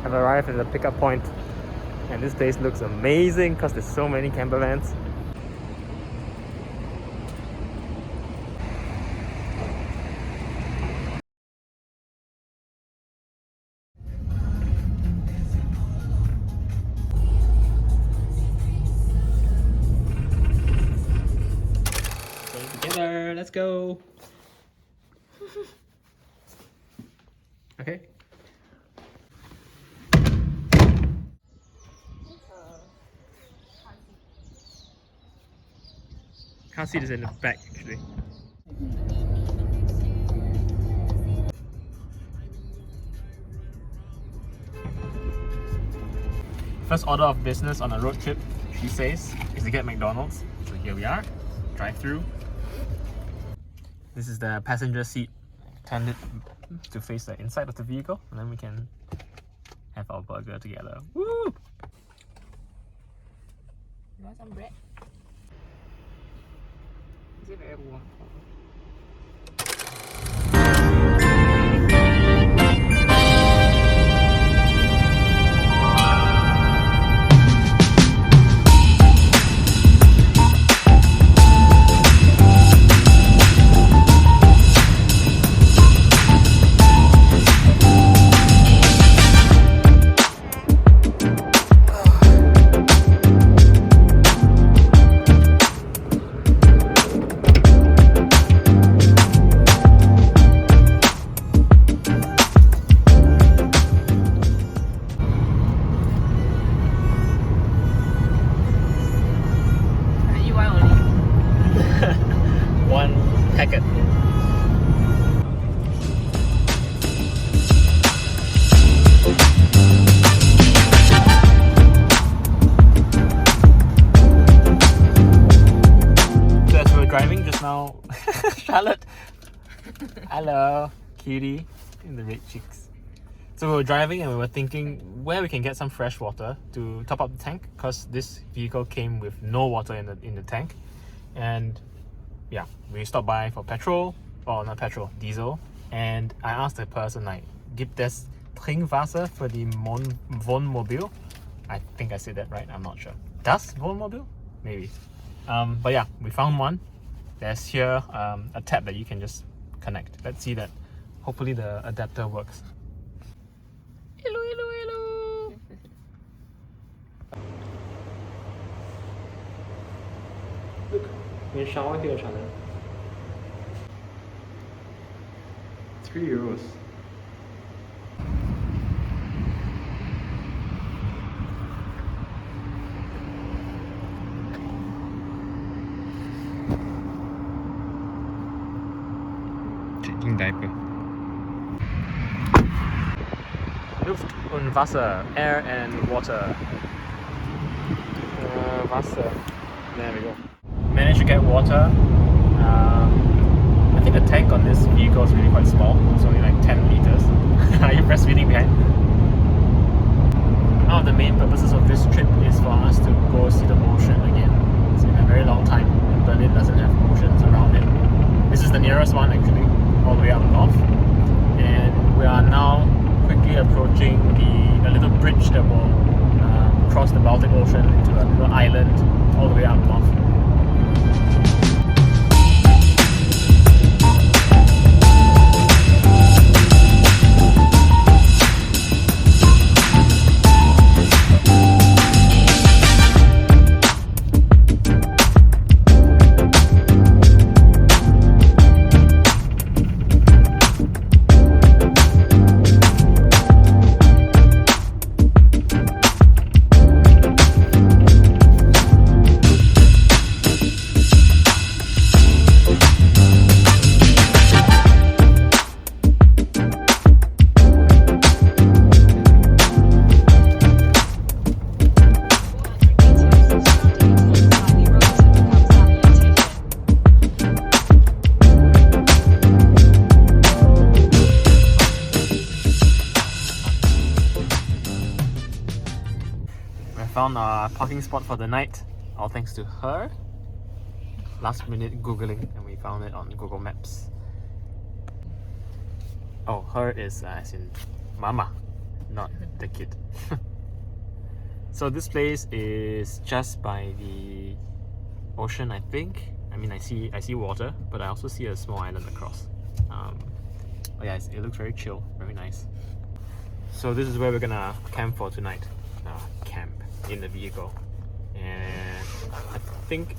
have arrived at the pickup point, and this place looks amazing because there's so many camper vans. Going together, let's go. Okay. Car seat is in the back actually. First order of business on a road trip, she says, is to get McDonald's. So here we are, drive through. This is the passenger seat, turned it to face the inside of the vehicle, and then we can have our burger together. Woo! You want some bread? Is it very warm? One packet. So as we were driving just now, Charlotte, hello, cutie, in the red cheeks. So we were driving and we were thinking where we can get some fresh water to top up the tank, because this vehicle came with no water in the tank. And yeah, we stopped by for petrol, or not petrol, diesel. And I asked the person like, gibt es Trinkwasser für die Wohnmobil? I think I said that right, I'm not sure. Das Wohnmobil? Maybe. But yeah, we found one. There's here a tap that you can just connect. Let's see that. Hopefully the adapter works. Hello, hello, hello. Look, we can shower here, Charlotte. €3. Changing diaper. Luft und Wasser, air and water. Wasser. There we go. Managed to get water. I think the tank on this vehicle is really quite small. It's only like 10 liters. Are you breastfeeding behind? One of the main purposes of this trip is for us to go see the ocean again. It's been a very long time and Berlin doesn't have oceans around it. This is the nearest one actually, all the way up north. And we are now quickly approaching a little bridge that will cross the Baltic Ocean into a little island all the way up north. Found a parking spot for the night, all thanks to her. Last minute googling and we found it on Google Maps. Oh, her is as in Mama. not the kid. So this place is just by the ocean, I think. I mean, I see water, but I also see a small island across. But yeah, it looks very chill, very nice. So this is where we're gonna camp for tonight. Camp in the vehicle, and I think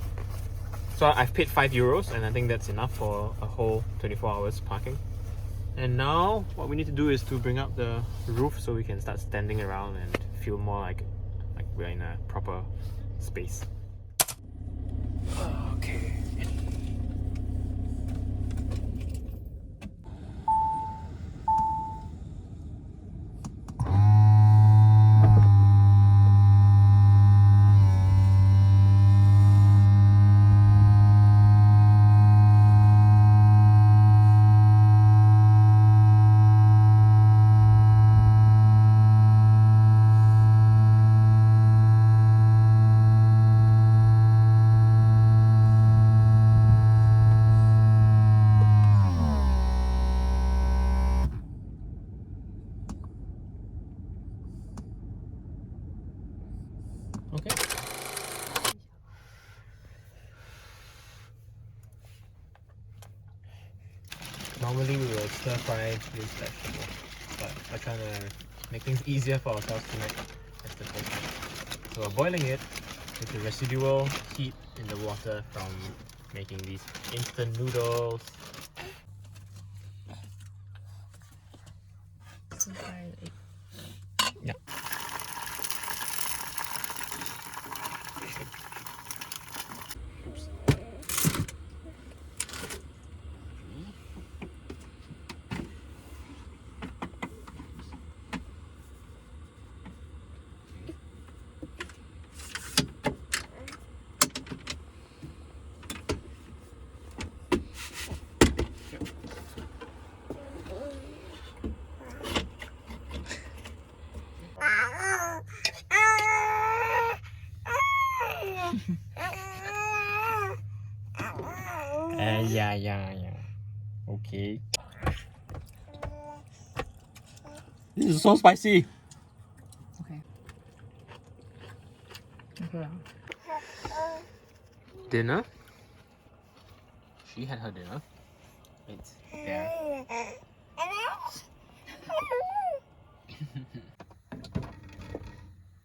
so. I've paid €5, and I think that's enough for a whole 24 hours parking. And now what we need to do is to bring up the roof so we can start standing around and feel more like we're in a proper space. Okay. Okay. Normally we will stir fry this vegetable, but we're trying to make things easier for ourselves tonight. That's the first thing. So we're boiling it with the residual heat in the water from making these instant noodles. Yeah. Yeah. Okay. This is so spicy. Okay. Okay. Dinner? She had her dinner. It's there.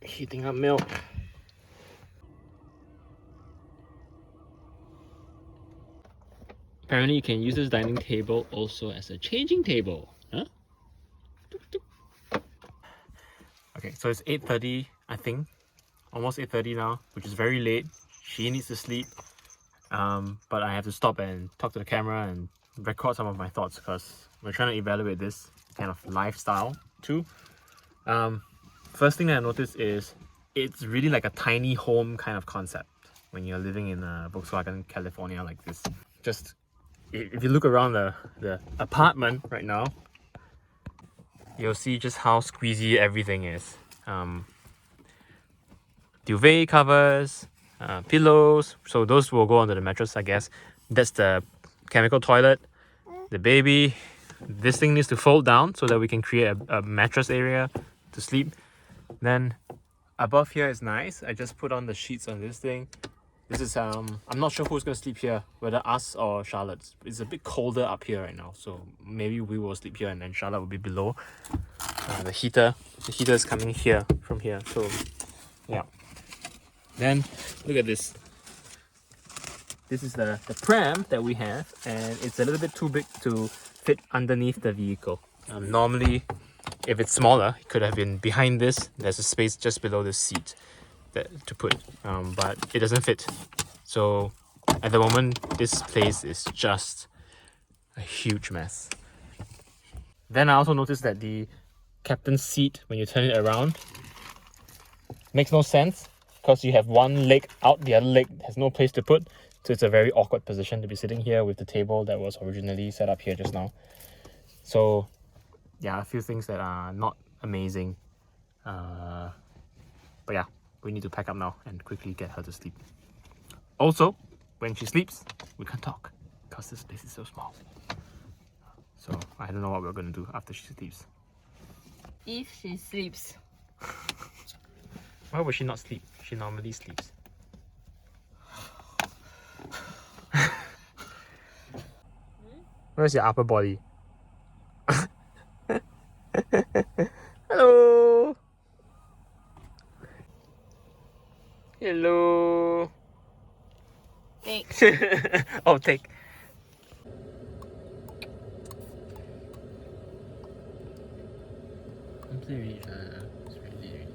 Heating up milk. Apparently you can use this dining table also as a changing table. Huh? Okay, so it's 8:30, I think. Almost 8:30 now, which is very late. She needs to sleep. But I have to stop and talk to the camera and record some of my thoughts because we're trying to evaluate this kind of lifestyle too. First thing that I noticed is it's really like a tiny home kind of concept when you're living in Volkswagen, California like this. Just if you look around the apartment right now, you'll see just how squeezy everything is. Duvet covers, pillows, so those will go onto the mattress, I guess. That's the chemical toilet. The baby, this thing needs to fold down so that we can create a mattress area to sleep. Then above here is nice. I just put on the sheets on this thing. This is I'm not sure who's gonna sleep here, whether us or Charlotte. It's a bit colder up here right now, so maybe we will sleep here and then Charlotte will be below. The heater is coming here from here, so yeah. Then look at this. This is the pram that we have, and it's a little bit too big to fit underneath the vehicle. Normally, if it's smaller, it could have been behind this. There's a space just below the seat to put, but it doesn't fit. So at the moment, this place is just a huge mess. Then I also noticed that the captain's seat, when you turn it around, makes no sense because you have one leg out, the other leg has no place to put. So it's a very awkward position to be sitting here with the table that was originally set up here just now. So yeah, a few things that are not amazing. But yeah, we need to pack up now and quickly get her to sleep. Also, when she sleeps, we can't talk because this place is so small. So I don't know what we're going to do after she sleeps. If she sleeps. Why would she not sleep? She normally sleeps. Where's your upper body? Hello! Hello! Take. Oh, take. Completely, it's really.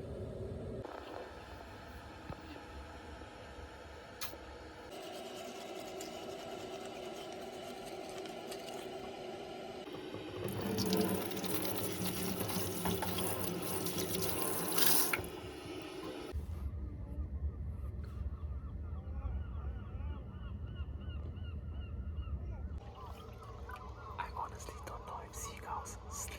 I honestly don't know if seagulls sleep.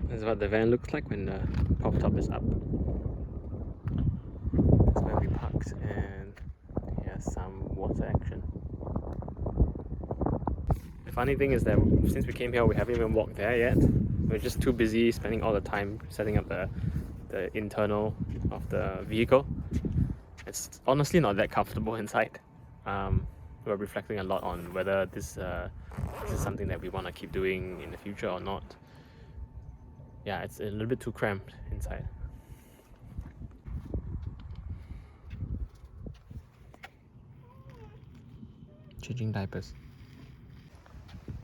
This is what the van looks like when the pop top is up. That's where we parked, and here's some water action. The funny thing is that since we came here, we haven't even walked there yet. We're just too busy spending all the time setting up the internal of the vehicle. It's honestly not that comfortable inside. We're reflecting a lot on whether this is something that we want to keep doing in the future or not. Yeah, it's a little bit too cramped inside. Changing diapers.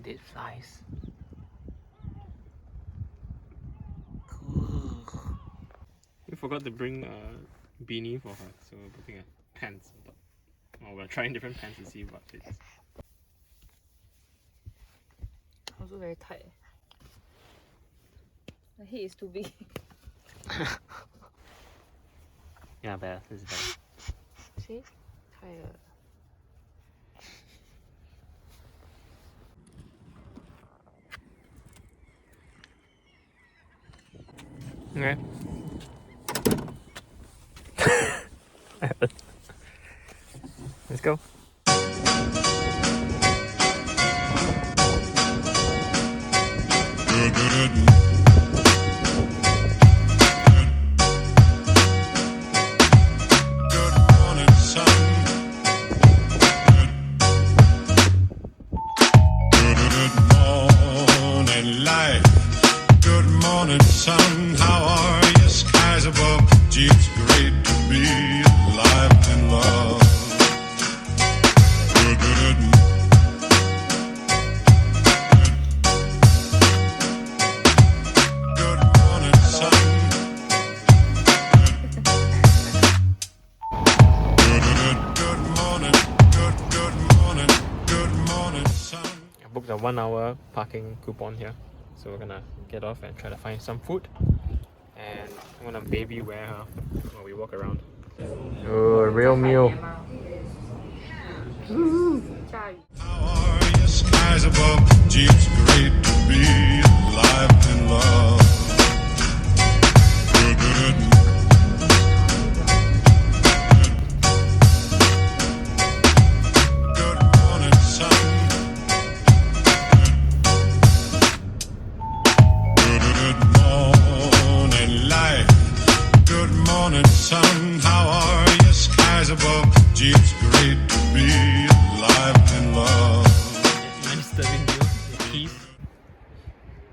Dead flies. We forgot to bring a beanie for her, so we're putting a pants on top. Oh, we're trying different pants to see what fits. Also very tight. The head is too big. Yeah, better. This is better. See? Tired. Okay. Let's go. Booked a 1 hour parking coupon here, so we're gonna get off and try to find some food, and I'm gonna baby wear her while we walk around. Oh, a real meal. How are you, skies above? Gee, it's great to be alive and love. Good morning, sun. Good morning, light. Good morning, sun. How are you, skies above? Gee, it's great to be alive and love. Nice serving you, Keith.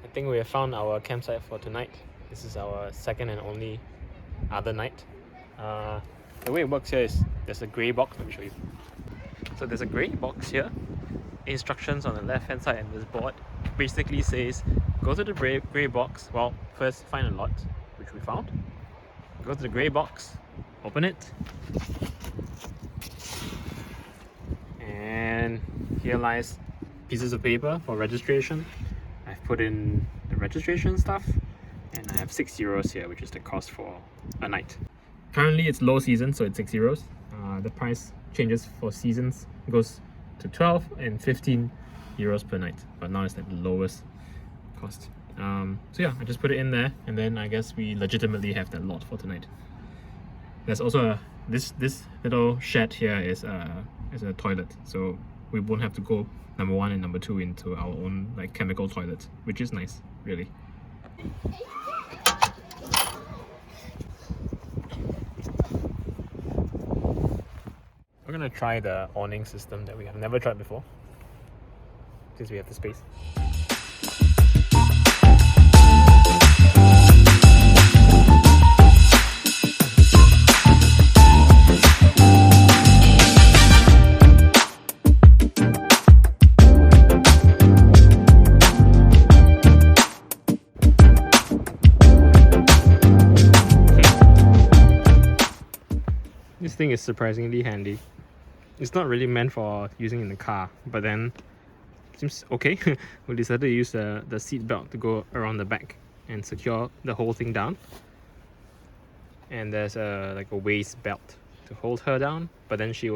I think we have found our campsite for tonight. This is our second and only other night. The way it works here is there's a grey box. Let me show you. So there's a grey box here. Instructions on the left hand side, and this board basically says go to the grey box. Well, first find a lot, which we found. Go to the grey box, open it, and here lies pieces of paper for registration. I've put in the registration stuff, And I have €6 here, which is the cost for a night. Currently it's low season, so it's €6. The price changes for seasons. It goes to 12 and 15 euros per night, but now it's at the lowest cost. So yeah, I just put it in there, and then I guess we legitimately have that lot for tonight. There's also this little shed here is a toilet, so we won't have to go number 1 and number 2 into our own like chemical toilet, which is nice, really. We're gonna try the awning system that we have never tried before, since we have the space. This thing is surprisingly handy. It's not really meant for using in the car, but then it seems okay. We decided to use the seat belt to go around the back and secure the whole thing down. And there's like a waist belt to hold her down, but then she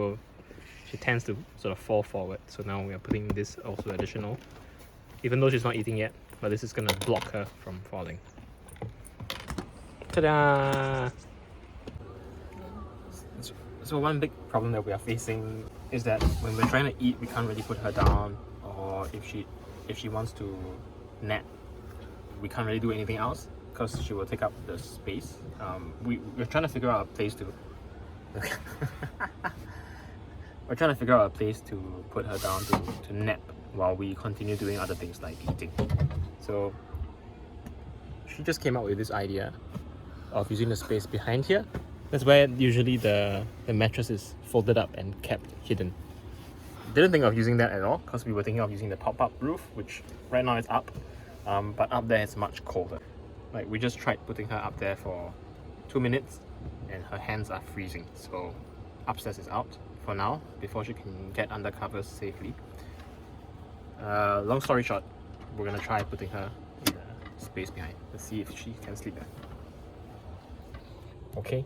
tends to sort of fall forward. So now we are putting this also additional, even though she's not eating yet, but this is gonna block her from falling. Ta-da! So one big problem that we are facing is that when we're trying to eat, we can't really put her down, or if she wants to nap, we can't really do anything else because she will take up the space. We're trying to figure out a place to we're trying to figure out a place to put her down to nap while we continue doing other things like eating. So she just came up with this idea of using the space behind here. That's where usually the mattress is folded up and kept hidden. Didn't think of using that at all because we were thinking of using the pop-up roof, which right now is up, but up there it's much colder. Like we just tried putting her up there for 2 minutes and her hands are freezing. So upstairs is out for now before she can get under covers safely. Long story short, we're gonna try putting her in the space behind. Let's see if she can sleep there. Okay.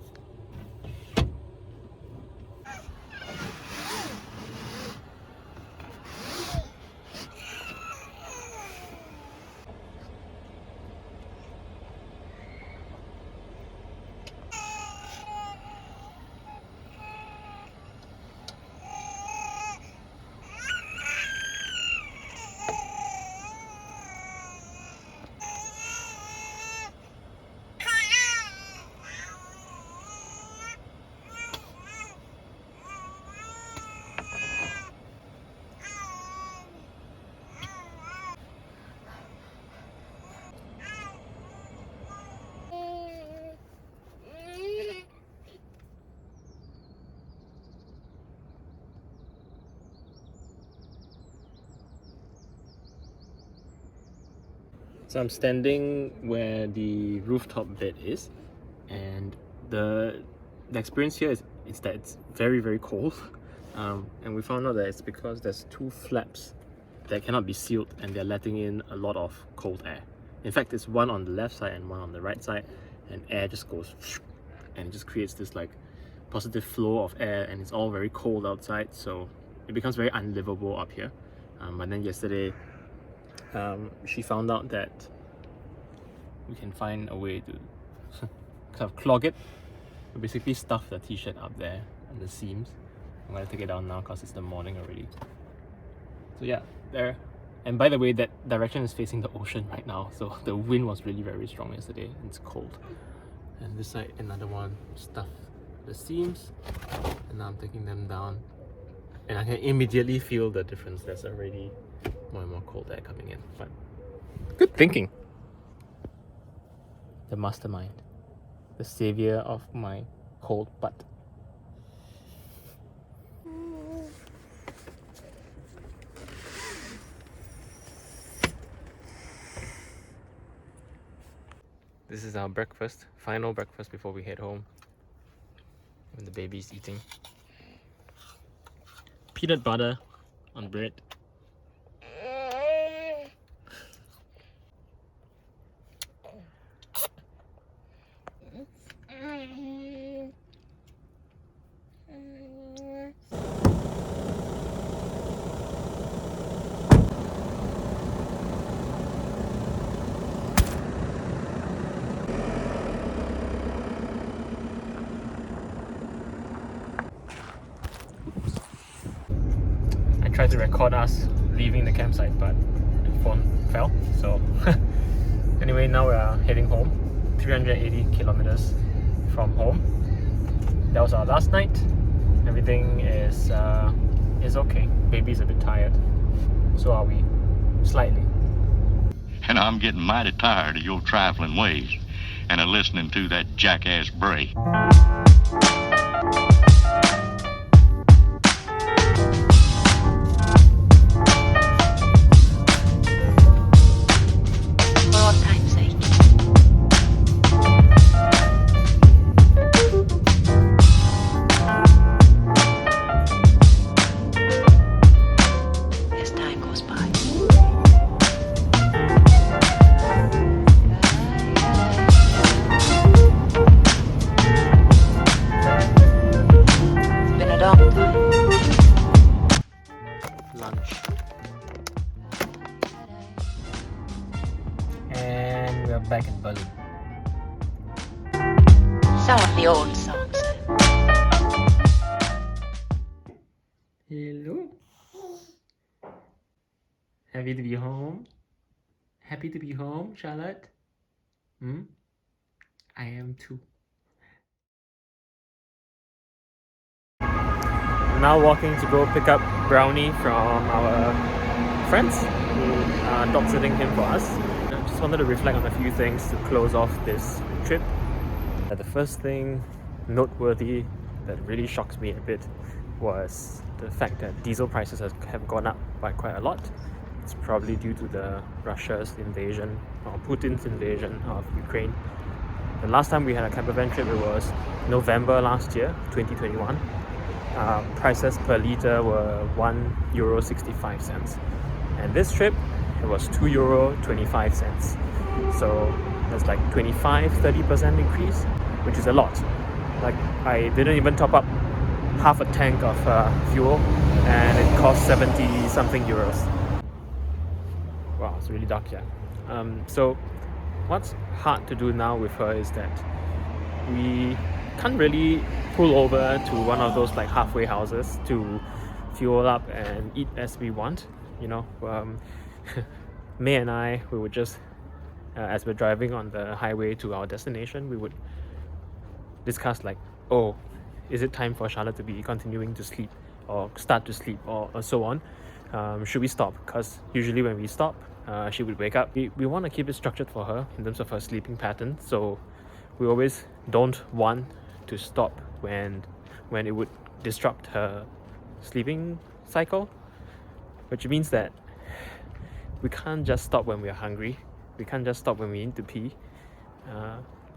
So I'm standing where the rooftop bed is, and the experience here is that it's very, very cold. And we found out that it's because there's 2 flaps that cannot be sealed and they're letting in a lot of cold air. In fact, it's one on the left side and one on the right side, and air just goes and just creates this like positive flow of air, and it's all very cold outside, so it becomes very unlivable up here. But then yesterday she found out that we can find a way to kind of clog it. We basically stuff the t-shirt up there and the seams. I'm gonna take it down now because it's the morning already. So yeah, there. And by the way, that direction is facing the ocean right now, so the wind was really very strong yesterday. It's cold. And this side, another one, stuff the seams, and now I'm taking them down, and I can immediately feel the difference. There's already more and more cold air coming in, but good thinking. The mastermind, the savior of my cold butt. This is our breakfast, final breakfast before we head home. When the baby's eating. Peanut butter on bread. tried to record us leaving the campsite, but the phone fell. So anyway, now we are heading home. 380 kilometers from home. That was our last night. Everything is okay. Baby's a bit tired. So are we, slightly. And I'm getting mighty tired of your trifling ways and of listening to that jackass Bray. For all time's sake. As time goes by. Been a long time. Lunch. And we're back in Berlin. Some of the old songs. Hello. Happy to be home? Happy to be home, Charlotte? I am too. I'm now walking to go pick up Brownie from our friends who are dog sitting him for us. I just wanted to reflect on a few things to close off this trip. The first thing noteworthy that really shocks me a bit was the fact that diesel prices have gone up by quite a lot. It's probably due to the Russia's invasion or Putin's invasion of Ukraine. The last time we had a camper van trip, it was November last year, 2021. Prices per litre were €1.65. And this trip, it was €2.25. So that's like 25-30% increase, which is a lot. Like, I didn't even top up half a tank of fuel, and it cost 70 something euros. Wow, it's really dark here. So what's hard to do now with her is that we can't really pull over to one of those like halfway houses to fuel up and eat as we want, you know. May and I, we would just as we're driving on the highway to our destination, we would discuss like, oh, is it time for Charlotte to be continuing to sleep or start to sleep or so on? Should we stop? Because usually when we stop, she would wake up. We want to keep it structured for her in terms of her sleeping pattern, so we always don't want to stop when it would disrupt her sleeping cycle, which means that we can't just stop when we're hungry. We can't just stop when we need to pee.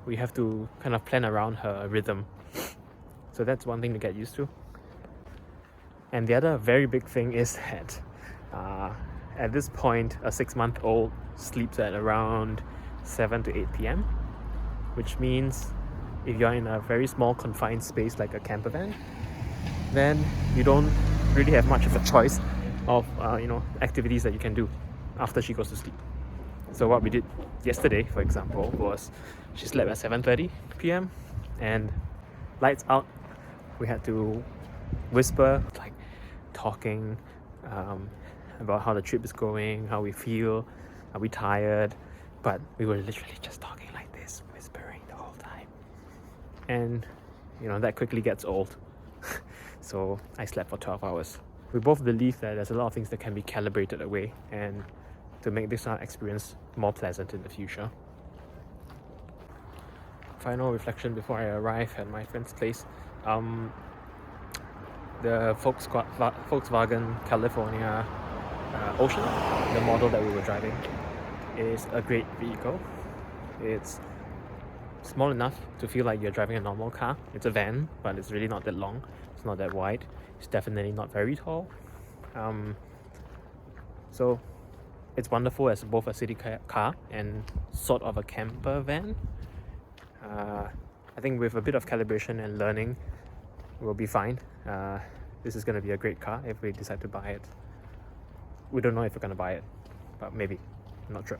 We have to kind of plan around her rhythm. So that's one thing to get used to. And the other very big thing is that at this point, a 6-month-old sleeps at around 7 to 8 p.m, which means if you're in a very small confined space like a camper van, then you don't really have much of a choice of activities that you can do after she goes to sleep. So what we did yesterday, for example, was she slept at 7:30 p.m. and lights out. We had to whisper, like talking about how the trip is going, how we feel, are we tired, but we were literally just talking like this, whispering the whole time. And that quickly gets old. So I slept for 12 hours. We both believe that there's a lot of things that can be calibrated away and to make this experience more pleasant in the future. Final reflection before I arrive at my friend's place. The Volkswagen California Ocean, the model that we were driving, is a great vehicle. It's small enough to feel like you're driving a normal car. It's a van, but it's really not that long. It's not that wide. It's definitely not very tall. So it's wonderful as both a city car and sort of a camper van. I think with a bit of calibration and learning, we'll be fine. This is going to be a great car if we decide to buy it. We don't know if we're going to buy it, but maybe. I'm not sure.